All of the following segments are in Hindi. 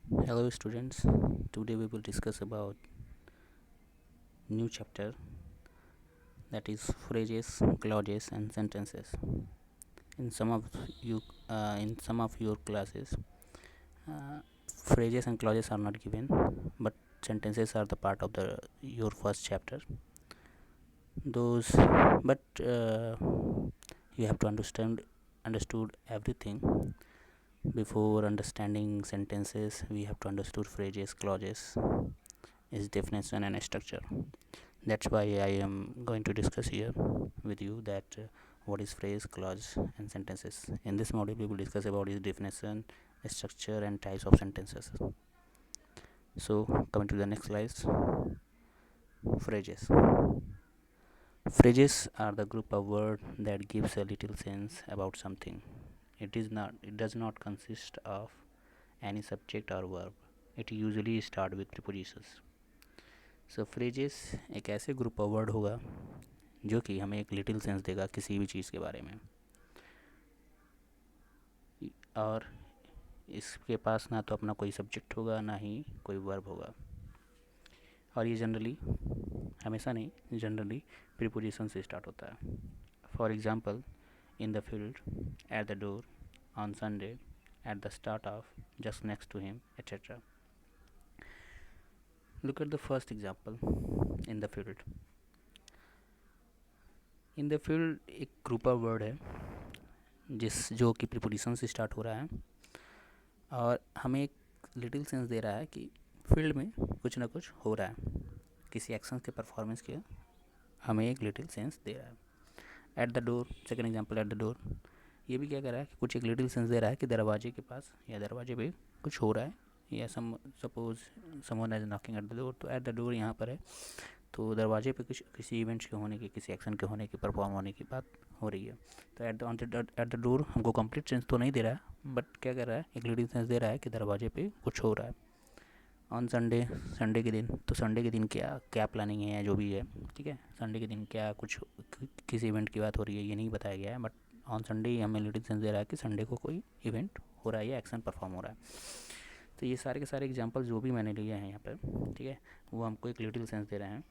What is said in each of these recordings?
Hello students, today we will discuss about new chapter that is phrases, clauses and sentences. In some of you in some of your classes, uh, phrases and clauses are not given, but sentences are the part of the your first chapter. Those, but you have to understood everything before understanding sentences. We have to understood phrases, clauses, its definition and structure. That's why I am going to discuss here with you that what is phrase, clause and sentences. In this module we will discuss about its definition, structure and types of sentences. So coming to the next slides. Phrases. Phrases are the group of words that gives a little sense about something. It does not consist of any subject or verb. It usually start with prepositions. So phrases एक ऐसे ग्रुप ऑफ वर्ड होगा जो कि हमें एक लिटिल सेंस देगा किसी भी चीज़ के बारे में, और इसके पास ना तो अपना कोई सब्जेक्ट होगा ना ही कोई वर्ब होगा, और ये जनरली, हमेशा नहीं, जनरली प्रीपोजिशन से स्टार्ट होता है. For example, in the field, at the door, on Sunday, at the start of, just next to him, etcetera. Look at the first example, in the field. In the field एक ग्रुप ऑफ वर्ड है जो कि प्रीपोजिशन से स्टार्ट हो रहा है और हमें एक लिटिल सेंस दे रहा है कि फील्ड में कुछ ना कुछ हो रहा है, किसी एक्शन के परफॉर्मेंस के हमें एक लिटिल सेंस दे रहा है. Eight the door, second example, eight the door, ये भी क्या कर रहा है कि कुछ एक लिटिल सेंस दे रहा है कि दरवाजे के पास या दरवाजे पे कुछ हो रहा है, या suppose someone is knocking at the door, तो एट द डोर यहाँ पर है तो दरवाजे पे कुछ किसी इवेंट्स के होने की, किसी एक्शन के होने की, परफॉर्म होने की बात हो रही है. तो एट द डोर हमको कंप्लीट सेंस तो नहीं दे रहा है, बट क्या कर रहा है, एक लिटिल सेंस दे रहा है कि दरवाजे पे कुछ हो रहा है. ऑन संडे, संडे के दिन, तो संडे के दिन क्या क्या प्लानिंग है या जो भी है, ठीक है, संडे के दिन क्या कुछ किसी इवेंट की बात हो रही है ये नहीं बताया गया है, बट ऑन संडे हमें लिटिल सेंस दे रहा है कि संडे को कोई इवेंट हो रहा है या एक्शन परफॉर्म हो रहा है. तो ये सारे के सारे एग्जांपल जो भी मैंने लिए हैं यहाँ पर, ठीक है, वो हमको एक लिटिल सेंस दे रहे हैं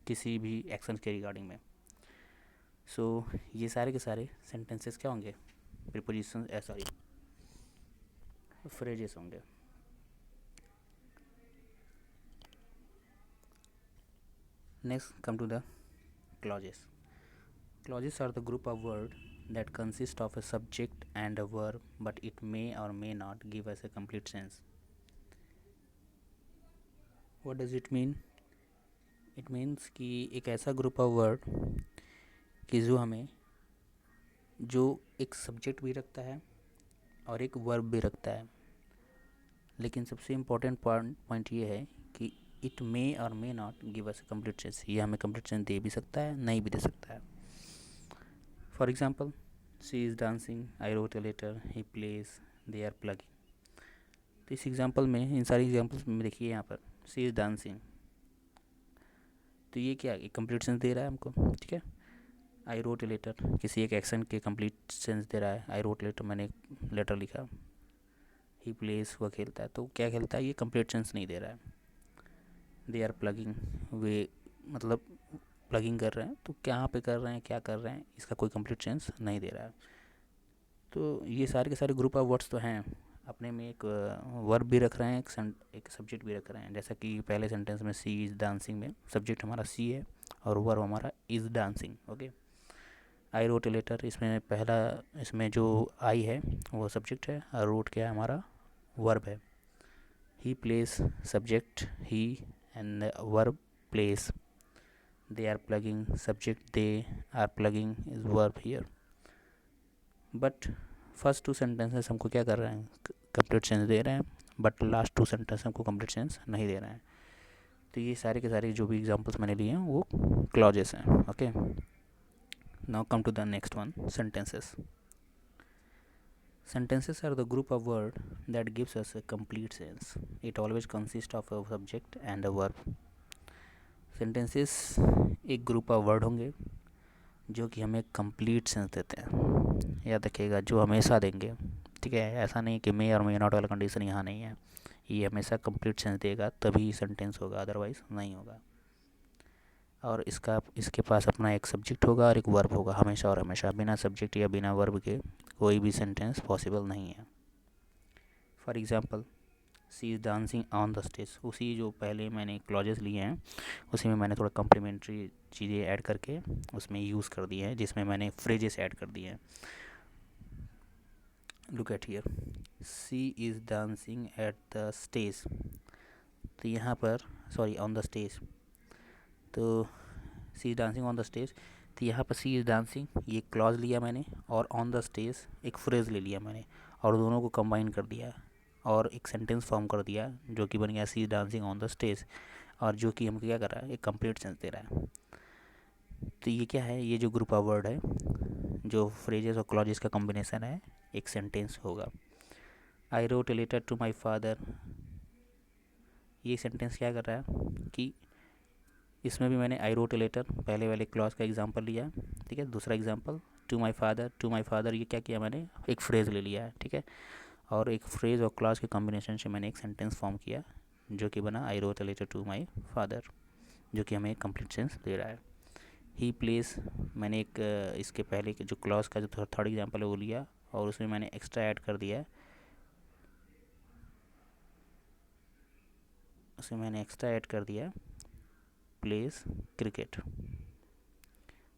किसी भी एक्शन के रिगार्डिंग में. सो ये सारे के सारे सेंटेंसेस क्या होंगे, प्रीपोजिशन, सॉरी, फ्रेजेस होंगे. Next, come to the clauses. Clauses are the group of words that consist of a subject and a verb, but it may or may not give us a complete sense. What does it mean? It means कि एक ऐसा ग्रुप ऑफ वर्ड कि जो एक सब्जेक्ट भी रखता है और एक वर्ब भी रखता है, लेकिन सबसे इम्पोर्टेंट पॉइंट ये है कि इट मे और may not give us complete sense. ये हमें कंप्लीट सेंस दे भी सकता है, नहीं भी दे सकता है. For example, she is dancing, I wrote a letter, he plays, they are plugging. तो इस एग्जाम्पल में, इन सारी एग्जाम्पल्स में देखिए यहाँ पर शी इज़ डांसिंग, तो ये क्या एक कंप्लीट सेंस दे रहा है हमको, ठीक है. आई रोट ए लेटर, किसी एक एक्शन के कंप्लीट सेंस दे रहा है. आई रोट लेटर, मैंने एक लेटर लिखा. ही प्लेस, वह खेलता है, तो क्या खेलता है, ये कंप्लीट सेंस नहीं दे रहा है. दे आर प्लगिंग, वे मतलब प्लगिंग कर रहे हैं, तो कहाँ पे कर रहे हैं, क्या कर रहे हैं, इसका कोई कंप्लीट सेंस नहीं दे रहा है. तो ये सारे के सारे ग्रुप ऑफ वर्ड्स तो हैं, अपने में एक वर्ब भी रख रहे हैं, एक सब्जेक्ट भी रख रहे हैं. जैसा कि पहले सेंटेंस में सी इज़ डांसिंग में सब्जेक्ट हमारा सी है और वर्ब हमारा is dancing. Okay. I wrote a letter, इसमें पहला, इसमें जो आई है वो सब्जेक्ट है और रोट क्या है, हमारा वर्ब है. He place, subject he and verb place. They are plugging, subject they, are plugging is verb here. But first two sentences हमको क्या कर रहे हैं, कंप्लीट सेंस दे रहे हैं, बट लास्ट टू सेंटेंस हमको कंप्लीट सेंस नहीं दे रहे हैं. तो ये सारे के सारे जो भी एग्जांपल्स मैंने लिए हैं वो क्लॉजेस हैं. Okay. Now come to the next one, sentences. Sentences are the group of words that gives us a complete sense. It always consists of a subject and a verb. Sentences एक ग्रुप ऑफ वर्ड होंगे जो कि हमें कंप्लीट सेंस देते हैं. याद रखिएगा, जो हमेशा देंगे, ठीक है. ऐसा नहीं कि मे और मे नॉट वाला कंडीशन यहाँ नहीं है. ये हमेशा कंप्लीट सेंस देगा, तभी सेंटेंस होगा, अदरवाइज़ नहीं होगा। और इसके पास अपना एक सब्जेक्ट होगा और एक वर्ब होगा, हमेशा और हमेशा। बिना सब्जेक्ट या बिना वर्ब के कोई भी सेंटेंस पॉसिबल नहीं है। For example, she is dancing on the stage, उसी जो पहले मैंने क्लॉजेस लिए हैं उसी में मैंने थोड़ा कम्प्लीमेंट्री चीज़ें ऐड करके उसमें यूज़ कर दिए हैं, जिसमें मैंने फ्रेजेस ऐड कर दिए हैं। Look at here, she is dancing at the stage, तो यहाँ पर सॉरी ऑन द स्टेज, तो she is dancing on the stage, तो यहाँ पर सी इज़ डांसिंग ये क्लॉज लिया मैंने, और ऑन द स्टेज एक फ्रेज़ ले लिया मैंने, और दोनों को कंबाइन कर दिया और एक सेंटेंस फॉर्म कर दिया, जो कि बन गया she is dancing on the stage, और जो कि हमको क्या कर रहा है, एक कंप्लीट सेंस दे रहा है। तो ये क्या है, ये जो ग्रुप ऑफ वर्ड है, जो फ्रेजेस और क्लॉजेस का कॉम्बिनेशन है, एक सेंटेंस होगा। I wrote a letter to my father, ये सेंटेंस क्या कर रहा है कि इसमें भी मैंने आई रोट ए लेटर पहले वाले क्लॉज का एग्जांपल लिया, ठीक है। दूसरा एग्जांपल टू माय फादर, ये क्या किया मैंने, एक फ्रेज़ ले लिया है, ठीक है। और एक फ्रेज़ और क्लॉज के कॉम्बिनेशन से मैंने एक सेंटेंस फॉर्म किया, जो कि बना I wrote a letter to my father, जो कि हमें एक कंप्लीट सेंस दे रहा है। ही प्लेस, मैंने एक इसके पहले के जो क्लॉज का जो थर्ड एग्जांपल है वो लिया, और उसमें मैंने एक्स्ट्रा ऐड कर दिया, प्लेस क्रिकेट।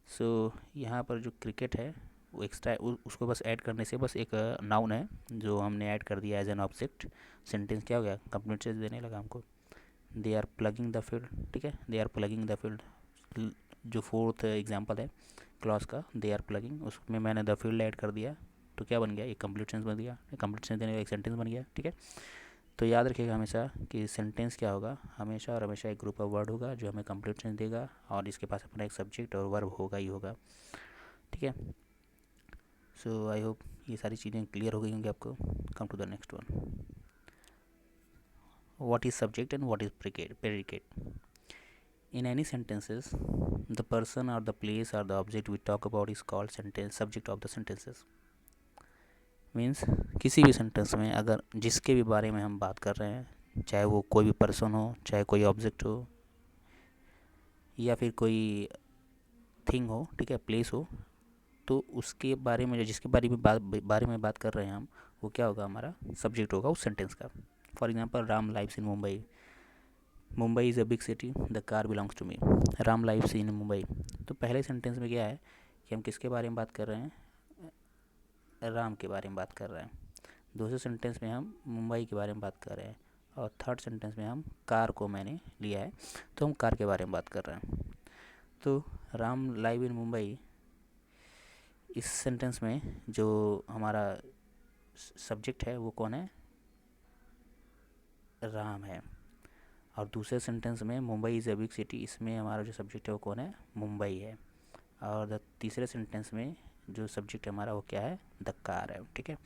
सो यहाँ पर जो क्रिकेट है वो एक्स्ट्रा उसको बस ऐड करने से, बस एक नाउन है जो हमने ऐड कर दिया एज एन ऑब्जेक्ट, सेंटेंस क्या हो गया, कंप्लीट सेंस देने लगा हमको। They are plugging the field, ठीक है, they are plugging the field, जो फोर्थ एग्जांपल है क्लॉज का, दे आर प्लगिंग, उसमें मैंने द फील्ड ऐड कर दिया, तो क्या बन गया, एक कंप्लीट सेंस बन गया, कंप्लीट सेंस देने का एक सेंटेंस बन गया, ठीक है। तो याद रखिएगा हमेशा कि सेंटेंस क्या होगा, हमेशा और हमेशा एक ग्रुप ऑफ वर्ड होगा जो हमें कंप्लीट सेंस देगा, और इसके पास अपना एक सब्जेक्ट और वर्ब होगा ही होगा, ठीक है। सो आई होप ये सारी चीज़ें क्लियर हो गई होंगी आपको। Come to the next one, what is subject and what is predicate. In any sentences, the person or the place or the object we talk about is called sentence subject of the sentences. Means किसी भी सेंटेंस में अगर जिसके भी बारे में हम बात कर रहे हैं, चाहे वो कोई भी पर्सन हो, चाहे कोई ऑब्जेक्ट हो, या फिर कोई थिंग हो, ठीक है, प्लेस हो, तो उसके बारे में, जो जिसके बारे में बात कर रहे हैं हम, वो क्या होगा, हमारा सब्जेक्ट होगा उस सेंटेंस का। For example, Ram lives in Mumbai, Mumbai is a big city, the car belongs to me. Ram lives in Mumbai, तो पहले सेंटेंस में क्या है कि हम किसके बारे में बात कर रहे हैं, राम के बारे में बात कर रहे हैं। दूसरे सेंटेंस में हम मुंबई के बारे में बात कर रहे हैं, और थर्ड सेंटेंस में हम कार को मैंने लिया है, तो हम कार के बारे में बात कर रहे हैं। तो राम लाइव इन मुंबई, इस सेंटेंस में जो हमारा सब्जेक्ट है वो कौन है, राम है। और दूसरे सेंटेंस में Mumbai is a big city, इसमें हमारा जो सब्जेक्ट है वो कौन है, मुंबई है। और तीसरे सेंटेंस में जो सब्जेक्ट है हमारा वो क्या है, द कार है, ठीक है।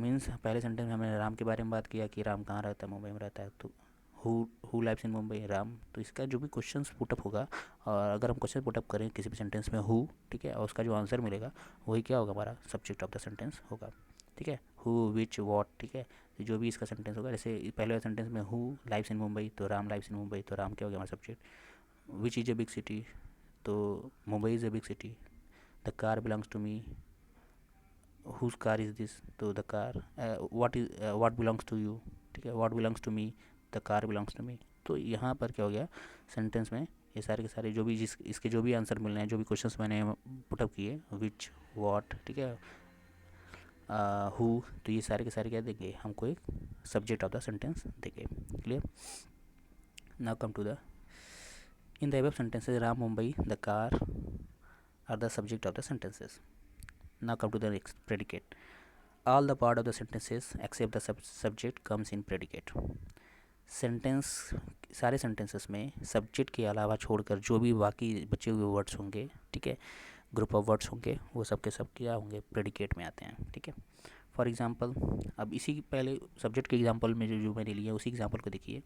मीन्स पहले सेंटेंस में हमने राम के बारे में बात किया कि राम कहाँ रहता है, मुंबई में रहता है, तो who lives in Mumbai, Ram. तो इसका जो भी क्वेश्चन पुटअप होगा, और अगर हम क्वेश्चन पुटअप करें किसी भी सेंटेंस में हु, ठीक है, और उसका जो आंसर मिलेगा वही क्या होगा, हमारा सब्जेक्ट ऑफ द सेंटेंस होगा, ठीक है। हु, विच, वॉट, ठीक है, तो जो भी इसका सेंटेंस होगा, जैसे पहले सेंटेंस में हु लाइव्स इन मुंबई, तो राम लाइव्स इन मुंबई, तो राम क्या हो गया हमारा subject. Which is a big city, तो Mumbai is a big city. The car belongs to me, whose car is this, तो the car. What belongs to you, ठीक है, what belongs to me, the car belongs to me. तो यहाँ पर क्या हो गया, सेंटेंस में ये सारे के सारे जो भी इसके जो भी आंसर मिल रहे हैं, जो भी क्वेश्चंस मैंने पुटअप किए, विच, व्हाट, ठीक है, हु, तो ये सारे के सारे क्या देंगे हमको, एक सब्जेक्ट ऑफ द सेंटेंस देंगे। Clear. Now come to the in the above sentences, Ram, Mumbai, the car are the subject of the sentences. Now come to the next, predicate. All the part of the sentences except the subject comes in predicate. Sentence, सारे सेंटेंसेस में सब्जेक्ट के अलावा छोड़कर जो भी बाकी बचे हुए वर्ड्स होंगे, ठीक है, ग्रुप ऑफ वर्ड्स होंगे, वो सब के सब क्या होंगे, प्रेडिकेट में आते हैं, ठीक है। फॉर एग्जांपल, अब इसी पहले सब्जेक्ट के एग्जांपल में जो मैंने लिया उसी एग्जांपल को देखिए।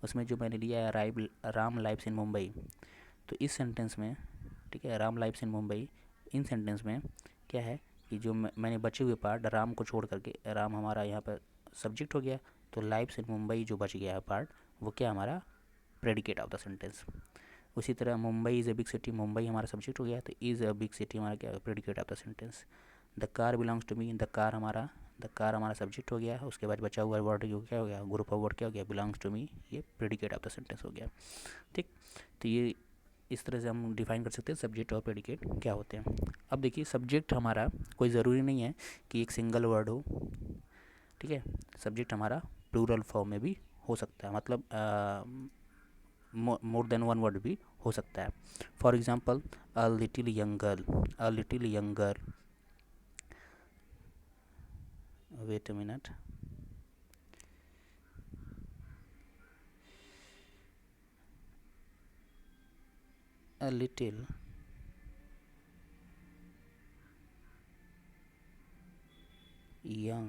उसमें जो मैंने लिया है राम लाइव्स इन मुंबई, तो इस सेंटेंस में, ठीक है, Ram lives in Mumbai, in sentence में क्या है कि जो मैंने बचे हुए पार्ट राम को छोड़ करके, राम हमारा यहाँ पर सब्जेक्ट हो गया, तो लाइव्स इन मुंबई जो बच गया है पार्ट, वो क्या हमारा प्रेडिकेट ऑफ द सेंटेंस। उसी तरह Mumbai is a big city, Mumbai हमारा सब्जेक्ट हो गया, तो इज़ अ बिग सिटी हमारा क्या predicate of the sentence. The car belongs to me, the car हमारा सब्जेक्ट हो गया, उसके बाद बचा हुआ वर्ड जो क्या हो गया, ग्रुप ऑफ वर्ड क्या हो गया, बिलोंग्स टू मी, ये प्रेडिकेट ऑफ द सेंटेंस हो गया। ठीक, तो ये इस तरह से हम डिफाइन कर सकते हैं सब्जेक्ट और प्रेडिकेट क्या होते हैं। अब देखिए सब्जेक्ट हमारा कोई ज़रूरी नहीं है कि एक सिंगल वर्ड हो, ठीक है, सब्जेक्ट हमारा प्लूरल फॉर्म में भी हो सकता है, मतलब मोर देन वन वर्ड भी हो सकता है। For example a little young girl, a little young girl, wait a minute, a little young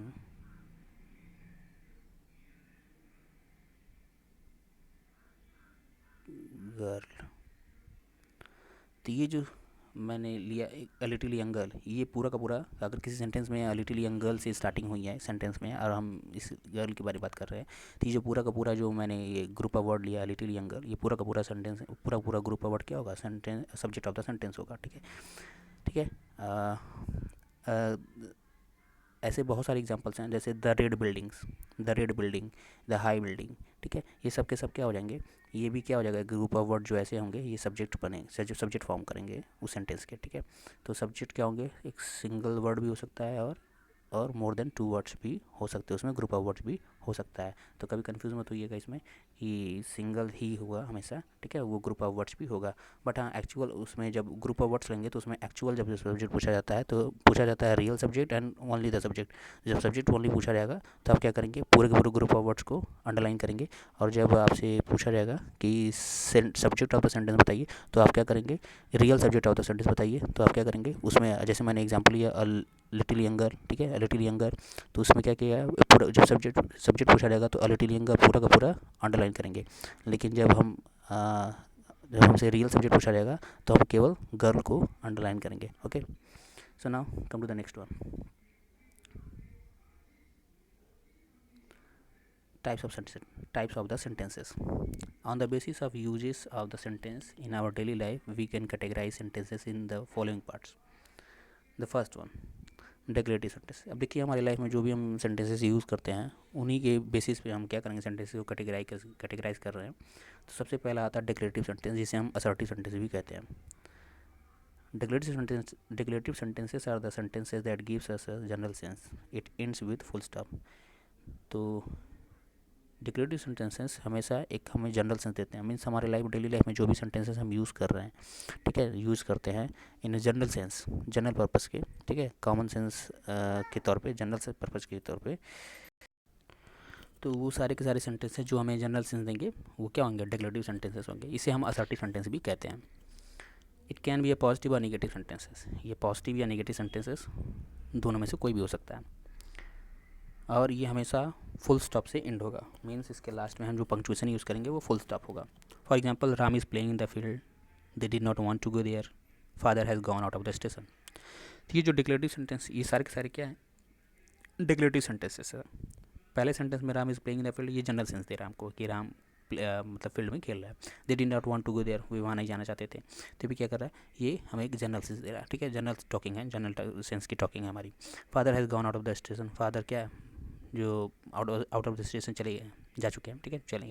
girl. तो ये जो मैंने लिया अ लिटिल यंग गर्ल, ये पूरा का पूरा अगर किसी सेंटेंस में अ लिटिल यंग गर्ल से स्टार्टिंग हुई है सेंटेंस में, और हम इस गर्ल के बारे में बात कर रहे हैं, तो ये जो पूरा का पूरा जो मैंने ये ग्रुप ऑफ वर्ड लिया लिटिल यंग गर्ल, ये पूरा का पूरा सेंटेंस, पूरा ग्रुप ऑफ वर्ड क्या होगा, sentence subject of the sentence होगा। ठीक है, ठीक है। ऐसे बहुत सारे एग्जांपल्स हैं, जैसे the red buildings, the red building, the high building. ठीक है, ये सब के सब क्या हो जाएंगे, ये भी क्या हो जाएगा, ग्रुप ऑफ वर्ड जो ऐसे होंगे ये सब्जेक्ट बनेंगे, सब्जेक्ट फॉर्म करेंगे उस सेंटेंस के। ठीक है, तो सब्जेक्ट क्या होंगे, एक सिंगल वर्ड भी हो सकता है और मोर देन टू वर्ड्स भी हो सकते हैं, उसमें ग्रुप ऑफ वर्ड्स भी हो सकता है। तो कभी कंफ्यूज मत होइएगा इसमें कि सिंगल ही होगा हमेशा, ठीक है, वो ग्रुप ऑफ वर्ड्स भी होगा। बट हाँ, एक्चुअल उसमें जब ग्रुप ऑफ वर्ड्स लेंगे तो उसमें एक्चुअल जब सब्जेक्ट पूछा जाता है तो पूछा जाता है real subject and only the subject. जब सब्जेक्ट ओनली पूछा जाएगा तो आप क्या करेंगे, पूरे के पूरे ग्रुप ऑफ वर्ड्स को अंडरलाइन करेंगे, और जब आपसे पूछा जाएगा कि सब्जेक्ट ऑफ द सेंटेंस बताइए, तो आप क्या करेंगे, real subject of the sentence बताइए, तो आप क्या करेंगे उसमें, जैसे मैंने एग्जाम्पल लिया लिटिल यंगर, ठीक है, लिटिल यंगर, तो उसमें क्या किया है, पूरा जब सब्जेक्ट पूछा जाएगा तो लिटिल यंगर पूरा का पूरा अंडरलाइन करेंगे। लेकिन जब हमसे रियल सब्जेक्ट पूछा जाएगा तो हम केवल गर्ल को अंडरलाइन करेंगे। Okay, so now come to the next one, types of the sentences. On the basis of uses of the sentence in our daily life, we can categorize sentences in the following parts. The first one, declarative sentence. अब देखिए हमारी लाइफ में जो भी हम सेंटेंसेस यूज़ करते हैं उन्हीं के बेसिस पे हम क्या करेंगे, सेंटेंसेस को कैटेगराइज कर रहे हैं। तो सबसे पहला आता है डेक्लेरेटिव सेंटेंस, जिसे हम असर्टिव सेंटेंस भी कहते हैं। Declarative sentences are the sentences that gives us a general sense, it ends with full stop. तो डिक्लेरेटिव सेंटेंसेस हमेशा एक हमें जनरल सेंस देते हैं, मीन्स हमारे डेली लाइफ में जो भी सेंटेंसेस हम यूज़ कर रहे हैं, ठीक है, यूज़ करते हैं in general sense, general purpose के, ठीक है, कॉमन सेंस के तौर पे, जनरल पर्पस के तौर पे। तो वो सारे के सारे सेंटेंसेस जो हमें जनरल सेंस देंगे वो क्या होंगे, डिक्लेरेटिव सेंटेंसेस होंगे। इसे हम असर्टिव सेंटेंस भी कहते हैं। It can be A positive और नेगेटिव सेंटेंसेस, ये पॉजिटिव या नेगेटिव सेंटेंसेस दोनों में से कोई भी हो सकता है, और ये हमेशा फुल स्टॉप से एंड होगा, मीन्स इसके लास्ट में हम जो पंक्चुएशन यूज़ करेंगे वो फुल स्टॉप होगा। For example, Ram is playing in the field, they did not want to go there, father has gone out of the station. तो ये जो डिक्लेरेटिव सेंटेंस, ये सारे के सारे क्या है, डिक्लेरेटिव सेंटेंसेस है। पहले सेंटेंस में Ram is playing in the field, ये जनरल सेंस दे रहा है हमको कि राम मतलब फील्ड में खेल रहा है। They did not want to go there, वे वहाँ नहीं जाना चाहते थे। तो भी क्या कर रहा है, ये हमें एक जनरल सेंस दे रहा है, ठीक है, जनरल टॉकिंग है, जनरल सेंस की टॉकिंग है हमारी। Father has gone out of the station, father क्या है, जो आउट ऑफ द स्टेशन चले गए हैं, जा चुके हैं, ठीक है, चले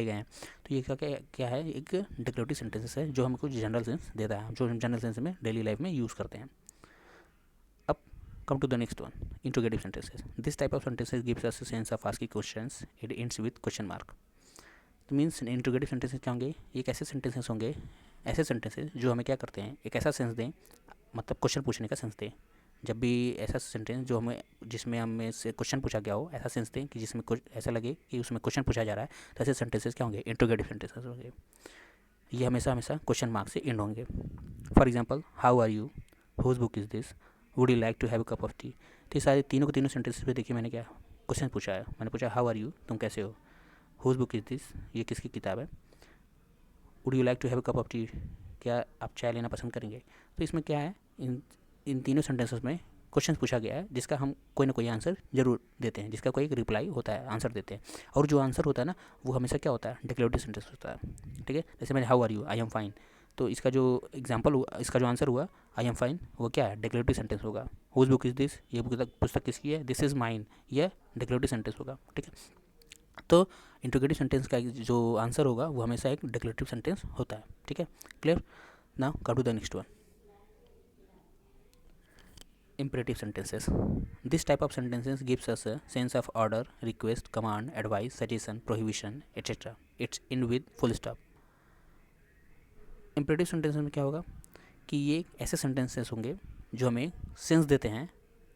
गए हैं। तो ये क्या है, एक डिक्लेरेटिव सेंटेंसेस है जो हमको जनरल सेंस देता है, जो हम जनरल सेंस में डेली लाइफ में यूज़ करते हैं। अब come to the next one, interrogative sentences. This type of sentences gives us a sense of asking questions, it ends with question mark. तो मीन्स इंट्रोगेटिव सेंटेंसेस क्या होंगे, एक ऐसे सेंटेंसेस होंगे, ऐसे सेंटेंसेस जो हमें क्या करते हैं, एक ऐसा सेंस दें, मतलब क्वेश्चन पूछने का सेंस दें। जब भी ऐसा सेंटेंस जो हमें, जिसमें हमें से क्वेश्चन पूछा गया हो, ऐसा सेंस दें कि जिसमें कुछ ऐसा लगे कि उसमें क्वेश्चन पूछा जा रहा है, तो ऐसे सेंटेंसेस क्या होंगे, इंट्रोगेटिव सेंटेंसेस होंगे। ये हमेशा हमेशा क्वेश्चन मार्क से एंड होंगे। For example, how are you, whose book is this, would you like to have a cup of tea. तो ये सारे तीनों के तीनों सेंटेंसेस पे देखिए मैंने क्या क्वेश्चन पूछा है, मैंने पूछा हाउ आर यू, तुम कैसे हो, हुज बुक इज़ दिस, ये किसकी किताब है, would you like to have a cup of tea, क्या आप चाय लेना पसंद करेंगे। तो इसमें क्या है, इन तीनों सेंटेंसेस में क्वेश्चन पूछा गया है जिसका हम कोई ना कोई आंसर जरूर देते हैं, जिसका कोई एक रिप्लाई होता है, आंसर देते हैं, और जो आंसर होता है ना वो हमेशा क्या होता है, डिक्लेरेटिव सेंटेंस होता है। ठीक है, जैसे मैंने how are you, I am fine, तो इसका जो एग्जाम्पल हुआ, इसका जो आंसर हुआ आई एम फाइन, वो क्या है, डिक्लेरेटिव सेंटेंस होगा। हुज बुक इज दिस, ये पुस्तक किसकी है, दिस इज माइन, यह डिक्लेरेटिव सेंटेंस होगा। ठीक है, तो इंट्रोगेटिव सेंटेंस का जो आंसर होगा वो हमेशा एक डिक्लेरेटिव सेंटेंस होता है। ठीक है, clear. Now come to the next one, imperative sentences. This type of sentences gives us a sense of order, request, command, advice, suggestion, prohibition, etc. It's end with full stop. imperative sentences में क्या होगा कि ये ऐसे sentences होंगे जो हमें सेंस देते हैं,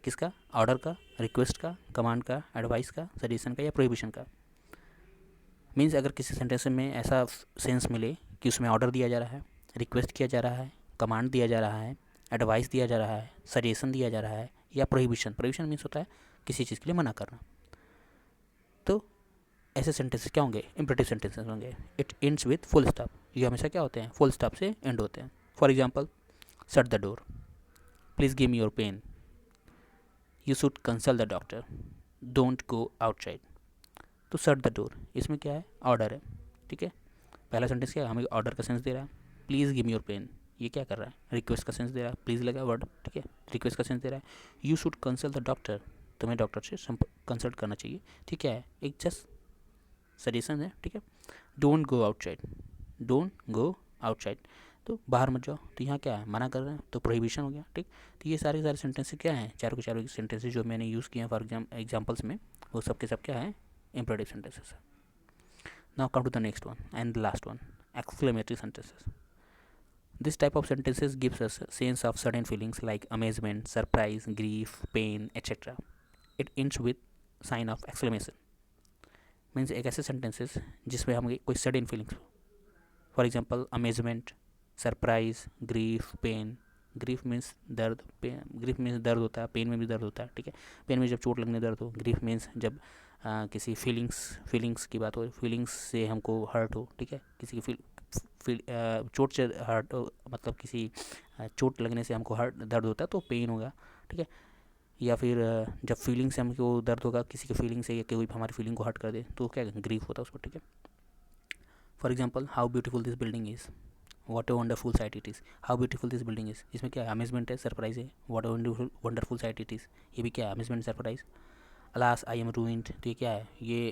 किसका, ऑर्डर का, रिक्वेस्ट का, कमांड का, एडवाइस का, सजेशन का या प्रोहिबिशन का। मीन्स अगर किसी सेंटेंस में ऐसा सेंस मिले कि उसमें ऑर्डर दिया जा रहा है, रिक्वेस्ट किया जा रहा है, कमांड दिया जा रहा है, एडवाइस दिया जा रहा है, सजेशन दिया जा रहा है या प्रोहिबिशन, प्रोहिबिशन मीन्स होता है किसी चीज़ के लिए मना करना, तो ऐसे सेंटेंसेस क्या होंगे, इंपरेटिव सेंटेंसेस होंगे। It ends with full stop, ये हमेशा क्या होते हैं, फुल स्टॉप से एंड होते हैं। For example, shut the door, please give me your pen, you should consult the doctor, don't go outside. तो शट द डोर, इसमें क्या है, ऑर्डर है। ठीक है, पहला सेंटेंस क्या है, हमें ऑर्डर का सेंस दे रहा है। Please give me your pen, ये क्या कर रहा है, रिक्वेस्ट का सेंस दे रहा है, प्लीज़ लगा वर्ड। ठीक है, रिक्वेस्ट का सेंस दे रहा है। You should consult the doctor, तुम्हें डॉक्टर से कंसल्ट करना चाहिए। ठीक है, एक जस्ट सजेशन है। ठीक है, don't go outside, don't go outside, तो बाहर मत जाओ, तो यहाँ क्या है, मना कर रहे हैं, तो प्रोहिबिशन हो गया। ठीक, तो ये सारे सारे सेंटेंसेस क्या हैं, चारों के चारों सेंटेंसेस जो मैंने यूज़ किए हैं फॉर एग्जाम्पल्स में, वो सब के सब क्या है, इंपरेटिव सेंटेंसेस है। Now come to the next one and the last one, exclamatory sentences. This type of sentences gives us a sense of sudden feelings like amazement, surprise, grief, pain, etc. It ends with sign of exclamation. Means एक ऐसे sentences जिसमें हमें कोई sudden feelings, for example amazement, surprise, grief, pain. Grief means दर्द, ग्रीफ मीन्स दर्द होता है, पेन में भी दर्द होता है। ठीक है, पेन में जब चोट लगने दर्द हो, ग्रीफ मीन्स जब किसी फीलिंग्स की बात हो, फीलिंग्स से हमको हर्ट हो। ठीक है, किसी की चोट से हर्ट हो, मतलब किसी चोट लगने से हमको हर्ट दर्द होता है तो पेन होगा। ठीक है, या फिर जब फीलिंग से हमको दर्द होगा, किसी की फीलिंग से या कोई हमारी फीलिंग को हर्ट कर दे तो क्या ग्रीफ होता है उसको। ठीक है, for example, how beautiful this building is, what a wonderful site it is. How beautiful this building is, इसमें क्या है, अमेजमेंट है, सरप्राइज है। What a wonderful site it is, ये भी क्या है, amazement, surprise. Alas I am ruined, तो ये क्या है, ये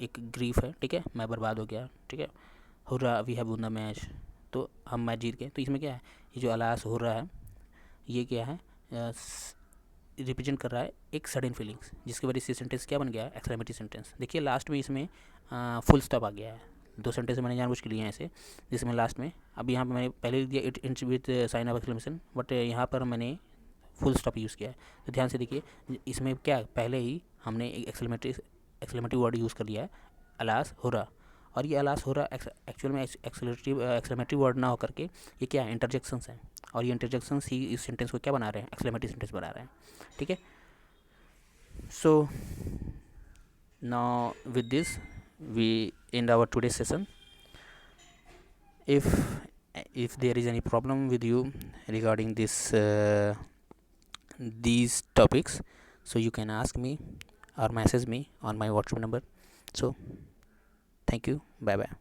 एक ग्रीफ है। ठीक है, मैं बर्बाद हो गया। ठीक है, hurrah we have won the match, तो हम मैच जीत गए। तो इसमें क्या है, ये जो अलास हुर्रा है, ये क्या है, रिप्रेजेंट कर रहा है एक सडन फीलिंग्स, जिसकी वजह से सेंटेंस क्या बन गया है, एक्सक्लेमेटरी सेंटेंस। देखिए लास्ट में इसमें फुल स्टॉप आ गया है। दो सेंटेंस मैंने जानबूझ के लिए हैं ऐसे, जिसमें लास्ट में, अब यहाँ पर मैंने पहले लिख दिया it ends with sign of exclamation, but यहाँ पर मैंने फुल स्टॉप यूज़ किया है। तो ध्यान से देखिए, इसमें क्या पहले ही हमने एक एक्सक्लेमेटरी वर्ड यूज़ कर लिया है, अलास हुर्रा, और ये अलास हुर्रा एक्चुअल में एक्सक्लेमेटरी वर्ड ना होकर के ये क्या है, इंटरजेक्शंस हैं, और ये इंटरजेक्शंस ही इस सेंटेंस को क्या बना रहे हैं, एक्सक्लेमेटरी सेंटेंस बना रहे हैं। ठीक है, so now with this we end our today's session. If there is any problem with you regarding these topics, so you can ask me or message me on my WhatsApp number. So thank you, bye bye.